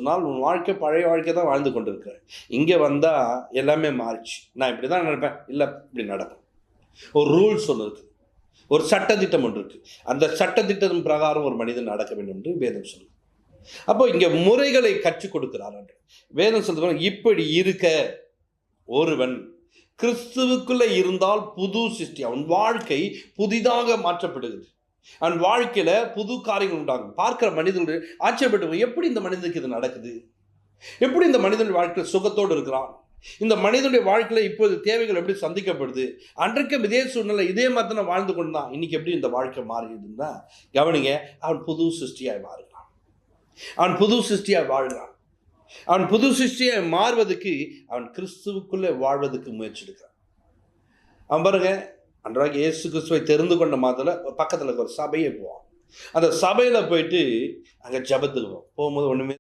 சொன்னால் உன் வாழ்க்கை பழைய வாழ்க்கை தான் வாழ்ந்து கொண்டிருக்கிற. இங்கே வந்தால் எல்லாமே மாறிச்சு. நான் இப்படி தான் நினைப்பேன், இல்லை இப்படி நடக்கும். ஒரு ரூல்ஸ் ஒன்று இருக்குது, ஒரு சட்டத்திட்டம் ஒன்று இருக்குது. அந்த சட்டத்திட்டம் பிரகாரம் ஒரு மனிதன் நடக்க வேண்டும் என்று வேதம் சொல்லுது. அப்போ இங்கே முறைகளை கற்றுக் கொடுக்கிறார் என்று வேதம் சொல்லுவாங்க. இப்படி இருக்க ஒருவன் கிறிஸ்துவுக்குள்ளே இருந்தால் புது சிருஷ்டி. அவன் வாழ்க்கை புதிதாக மாற்றப்படுகிறது. அவன் வாழ்க்கையில புது காரியங்கள் உண்டாகும். பார்க்கிற மனிதர்கள் ஆச்சரியப்பட்டு, எப்படி இந்த மனிதனுக்கு இது நடக்குது, எப்படி இந்த மனிதன் வாழ்க்கையில் சுகத்தோடு இருக்கிறான், இந்த மனிதனுடைய வாழ்க்கையில இப்போது தேவைகள் எப்படி சந்திக்கப்படுது, அன்றைக்கும் இதே சூழ்நிலை இதே மாதிரி தான் வாழ்ந்து கொண்டுதான் இன்னைக்கு எப்படி இந்த வாழ்க்கை மாறிடுதுன்னா கவனிங்க. அவன் புது சிருஷ்டியாய் மாறுகிறான். அவன் புது சிருஷ்டியாய் வாழ்கிறான். அவன் புது சிருஷ்டியாய் மாறுவதற்கு அவன் கிறிஸ்துவுக்குள்ளே வாழ்வதற்கு முயற்சி எடுக்கிறான். அவன் பாருங்க, அன்றாக இயேசு கிறிஸ்துவை தெரிந்து கொண்ட மாதிரி பக்கத்தில் ஒரு சபையை போவான். அந்த சபையில் போயிட்டு அங்கே ஜபத்துக்கு போகும்போது ஒன்றுமே